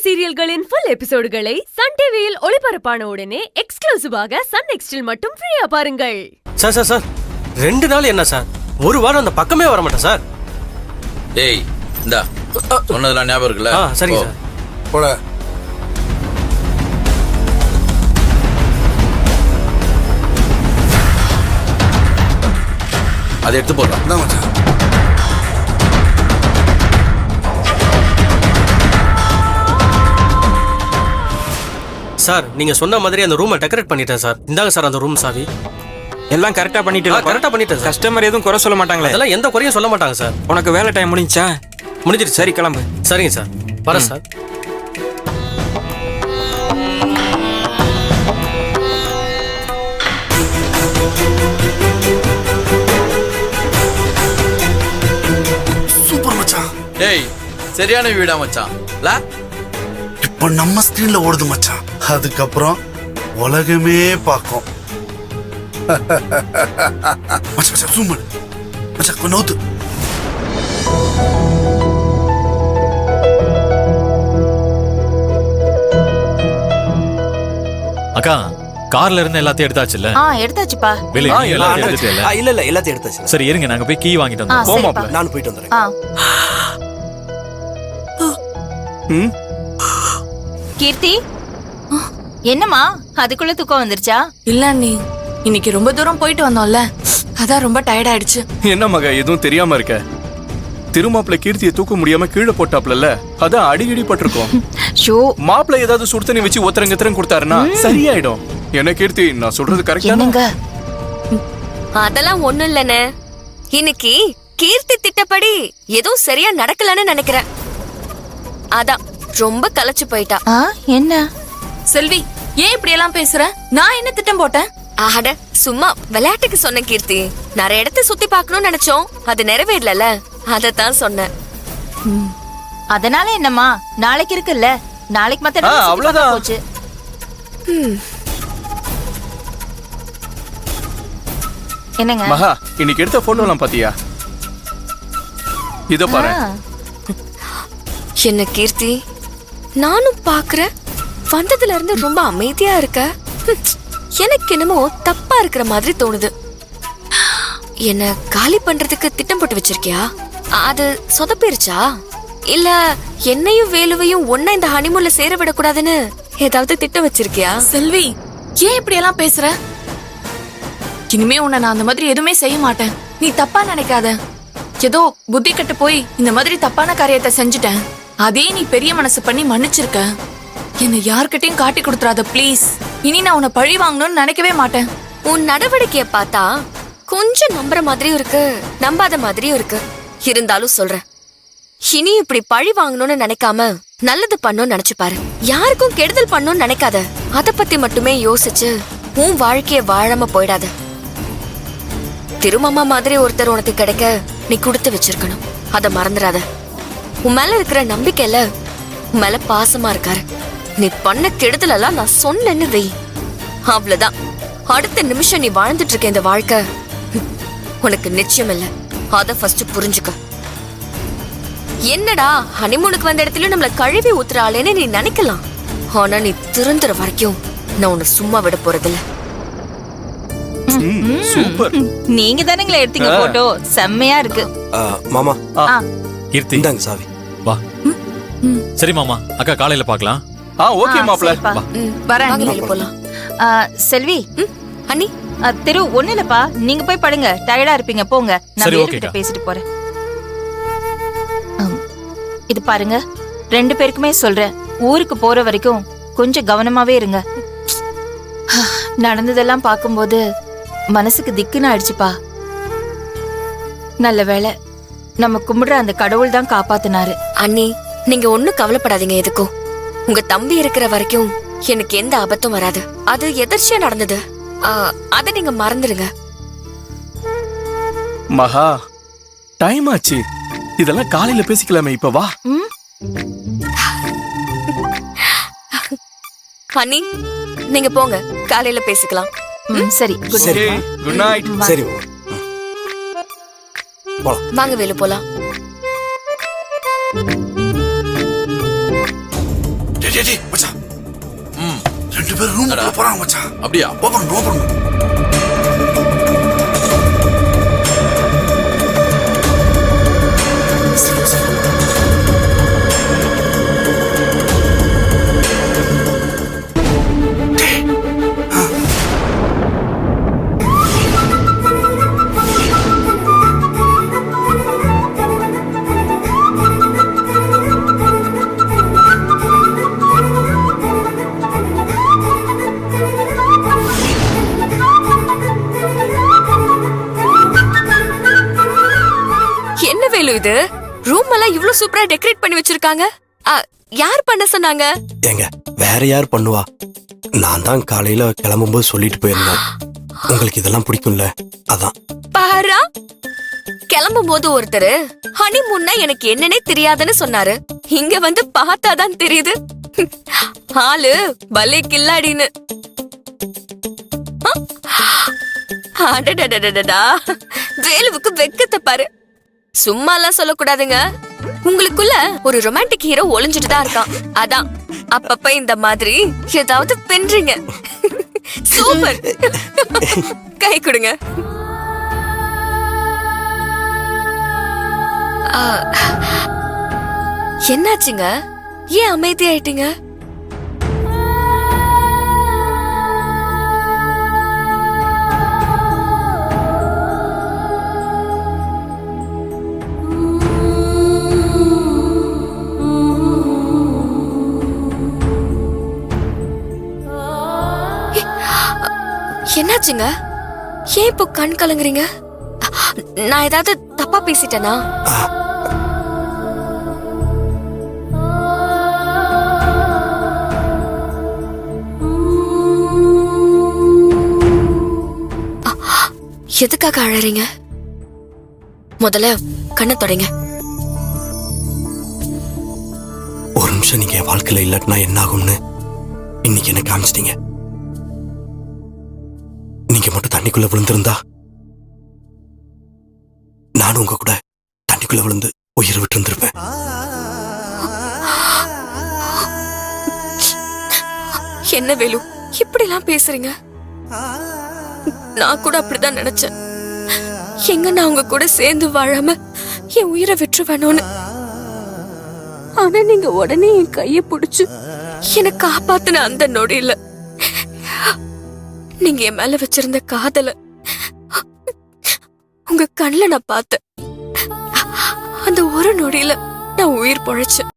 சீரியல்களின் full எபிசோடுகளை Sun டிவியில் ஒளிபரப்பான உடனே எக்ஸ்க்ளூசிவாக சன் நெக்ஸ்டில் மட்டும் ஃப்ரீயா பாருங்கள். சார் 2 நாள் என்ன சார், ஒரு வாரம் அந்த பக்கமே வர மாட்டேன் சார். ஏய் இந்தா சொன்னதெல்லாம் ஞாபகம் இருக்குல்ல? சரிங்க சார். போட அதை எடுத்து போடுறான். தான் மச்சான். சார் நீங்க சொன்ன மாதிரி அந்த ரூமை டெக்கரேட் பண்ணிட்டேன் சார். இந்தாங்க சார் அந்த ரூம் சாவி. எல்லாம் கரெக்டா பண்ணிட்டீங்களா? கரெக்டா பண்ணிட்டேன் சார். கஸ்டமர் எதுவும் குறை சொல்ல மாட்டாங்களே? அதெல்லாம் எந்த குறையும் சொல்ல மாட்டாங்க சார். உனக்கு வேலை டைம் முடிஞ்சா? முடிஞ்சிருச்சு. சரி கிளம்பு. சரிங்க சார், வரேன் சார். சூப்பர் மச்சான். டேய் சரியான வீடா மச்சான். இப்ப நம்ம ஸ்கிரீன்ல ஓடுது மச்சான். அதுக்கப்புறம் உலகமே பார்க்கும். மச்சான் ஜூம் பண்ணு மச்சான், கொஞ்சம் நோத்து. அக்கா கார்ல இருந்து எல்லாத்தையும் எடுத்தாச்சுல்ல? எடுத்தாச்சுப்பா. வெளிய எல்லாத்தையும் எடுத்துட்டேல? இல்ல எல்லாத்தையும் எடுத்தாச்சு. சரி இருங்க, நாங்க போய் கீ வாங்கிட்டு வந்தோம். போமாப்ல, நான் போயிட்டு வந்துறேன். கீர்த்தி, என்னம்மா அதுக்குள்ள தூக்கம் வந்துருச்சா? இல்ல அண்ணி, இன்னைக்கு ரொம்ப தூரம் போயிட்டு வந்தோம்ல, அதான் ரொம்ப டயர்ட் ஆயிடுச்சு. என்ன மகா எதுவும் தெரியாம இருக்க? திருமாப்பிள்ள கீர்த்தியை தூக்க முடியாம கீழே போட்டாப்ல, அதான் அடிக்கடி பட்டிருக்கோம். ஷோ மாப்பிள்ள ஏதாவது சுடுதண்ணி வச்சு ஒத்தரங்கத்திரம் கொடுத்தாருன்னா சரியாயிடும். என்ன கீர்த்தி, நான் சொல்றது கரெக்டா? அதெல்லாம் ஒண்ணும் இல்லனே. இன்னைக்கு கீர்த்தி திட்டப்படி எதுவும் சரியா நடக்கலன்னு நினைக்கிறேன். அதான் ரொம்ப கலச்சு போயிட்டா. என்ன செல்வி, ஏன் இப்படி எல்லாம் பேசுற? நான் என்ன திட்டம் போட்டேன்? ஆட சும்மா விளையாட்டுக்கு சொன்ன கீர்த்தி. நிறைய இடத்தை சுத்தி பார்க்கணும்னு நினைச்சோம், அது நிறைவேறல. அதத்தான் சொன்னேன். அதனால என்னம்மா, நாளைக்கு இருக்குல்ல, நாளைக்கு மத்த அவ்வளவுதான் போச்சு. என்னங்க மகா, இன்னைக்கு எடுத்த போட்டோலாம் பாத்தியா? இத பாரு. என்ன கீர்த்தி, நானும் பாக்குறேன். வந்ததுல இருந்து ரொம்ப அமைதியா இருக்க. எனக்கு என்னமோ தப்பா இருக்கிற மாதிரி தோணுது. என்ன காலி பண்றதுக்கு திட்டம் போட்டு வச்சிருக்கியா? அது சொதப்பிருச்சா? இல்ல என்னையும் வேலுவையும் ஒன்னா இந்த ஹனிமூன்ல சேர விடக்கூடாதுன்னு ஏதாவது திட்டம் வச்சிருக்கியா? செல்வி, ஏன் இப்படி எல்லாம் பேசுற? இனிமே உன்னை நான் அந்த மாதிரி எதுவுமே செய்ய மாட்டேன். நீ தப்பா நினைக்காத. ஏதோ புத்தி கட்டு போய் இந்த மாதிரி தப்பான காரியத்தை செஞ்சுட்டேன். அதே நீ பெரிய மனசு பண்ணி மன்னிச்சிருக்க. என்னை யார்கிட்டயும் காட்டி கொடுத்துறாத ப்ளீஸ். இனி நான் உன்னை பழி வாங்கணும்னு நினைக்கவே மாட்டேன். உன் நடவடிக்கைய பார்த்தா கொஞ்சம் நம்புற மாதிரியும் இருக்கு, நம்பாத மாதிரியும் இருக்கு. இருந்தாலும் சொல்றேன், இனி இப்படி பழி வாங்கணும்னு நினைக்காம நல்லது பண்ணணும்னு நினைச்சு பாரு. யாருக்கும் கெடுதல் பண்ணணும்னு நினைக்காத. அத பத்தி மட்டுமே யோசிச்சு உன் வாழ்க்கைய வாழாம போயிடாத. திருமாமா மாதிரி ஒருத்தர் உனக்கு கிடைக்க நீ கொடுத்து வச்சிருக்கணும், அத மறந்துடாத. உன் மேல இருக்கிற நம்பிக்கையில உன் மேல பாசமா இருக்காரு. நீ பண்ண கெடுதல் எல்லாம் நான் சொன்னேன்னு வை, அவ்வளவுதான். அடுத்த நிமிஷம் நீ வாழ்ந்துட்டு இருக்க இந்த வாழ்க்கை உனக்கு நிச்சயம் இல்ல. அத ஃபர்ஸ்ட் புரிஞ்சுக்க. என்னடா ஹனிமூனுக்கு வந்த இடத்துல நம்மள கழுவி ஊத்துறாளேன்னு நீ நினைக்கலாம். ஆனா நீ திருந்துற வரைக்கும் நான் உன்னை சும்மா விட போறதில்ல. சூப்பர். நீங்க தானங்களே எடுத்தீங்க போட்டோ, செம்மையா இருக்கு. மாமா கீர்த்தி இந்தாங்க சாவி. வா. சரி மாமா, அக்கா காலையில பார்க்கலாம். ஓகே மாப்ள. வரேன். வாங்க வெளிய போலாம். செல்வி, அண்ணி திரு ஒண்ணு இல்லப்பா, நீங்க போய் படுங்க, டயர்டா இருப்பீங்க, போங்க. நான் சரி, வேலுக்கிட்ட பேசிட்டு போறேன். இது பாருங்க, 2 பேருக்குமே சொல்றேன், ஊருக்கு போற வரைக்கும் கொஞ்சம் கவனமாவே இருங்க. நடந்ததெல்லாம் பார்க்கும்போது மனசுக்கு திக்குன்னு ஆயிடுச்சுப்பா. நல்ல வேளை நம்ம கும்பிடுற அந்த கடவுள் தான் காப்பாத்தினாரு. அண்ணி, நீங்க ஒண்ணும் கவலைப்படாதீங்க. எதுக்கும் உங்க தம்பி இருக்கிற வரைக்கும் எனக்கு எந்த ஆபத்தும் வராது. அது எதிர்ச்சியா நடந்தது, அத நீங்க மறந்துடுங்க. மகா, டைம் ஆச்சு. இதெல்லாம் காலையில பேசிக்கலாமே, இப்ப வா. அண்ணி நீங்க போங்க, காலையில பேசிக்கலாம். சரி, சரி, குட் நைட். சரி வாங்க வேலு போலாம். டேய், டேய், மச்சான். ம் 2 பேரும் ரூமுக்குள்ள போறாங்க மச்சான். அப்படியா ஓபன் ஓபன். என்ன வேலு இது? ரூம் எல்லாம் இவ்ளோ சூப்பரா டெக்கரேட் பண்ணி வச்சிருக்காங்க. யார் பண்ண சொன்னாங்க? ஏங்க வேற யார் பண்ணுவா? நான் தான் காலையில கிளம்பும்போது சொல்லிட்டு போயிருந்தேன். உங்களுக்கு இதெல்லாம் பிடிக்கும்ல, அதான். பாரா, கிளம்பும் போது ஒருத்தர் ஹனிமூன்னா எனக்கு என்னன்னே தெரியாதுன்னு சொன்னாரு. இங்க வந்து பார்த்தாதான் தெரியுது ஆளு பலே கில்லாடின்னு. அடடடடடா, வேலுவுக்கு வெக்கத்தை பாரு. சும்மா எல்லாம் சொல்லக்கூடாதுங்க. உங்களுக்குள்ள ஒரு ரொமான்டிக் ஹீரோ ஒளிஞ்சிட்டு தான் இருக்கான். அதான் அப்பப்ப இந்த மாதிரி ஏதாவது பெண்றீங்க. சூப்பர், கை கொடுங்க. என்னாச்சுங்க? ஏன் அமைதியாயிட்டீங்க? என்னாச்சுங்க? ஏன் இப்போ கண் கலங்குறீங்க? நான் ஏதாவது தப்பா பேசிட்டேனா? எதுக்காக அழறீங்க? முதல்ல கண்ணை தொடங்க. ஒரு நிமிஷம் நீங்க என் வாழ்க்கையில இல்லட்டினா என்ன ஆகும்னு இன்னைக்கு எனக்கு காமிச்சிட்டீங்க. நீங்க மட்டும் தண்ணிக்குள்ள விழுந்திருந்தா நானும் உங்க கூட தண்ணிக்குள்ள விழுந்து உயிர் விட்டு இருந்திருப்பேன். என்ன வேலு, இப்படி எல்லாம் பேசுறீங்க? நான் கூட அப்படிதான் நினைச்சேன். எங்க நான் உங்க கூட சேர்ந்து வாழாம என் உயிரை விட்டுருவேணும்னு. ஆனா நீங்க உடனே என் கைய பிடிச்சு என்னை காப்பாத்தின அந்த நொடியில நீங்க என் மேல வச்சிருந்த காதல உங்க கண்ணுல நான் பார்த்தேன். அந்த ஒரு நொடியில நான் உயிர் பொழைச்சேன்.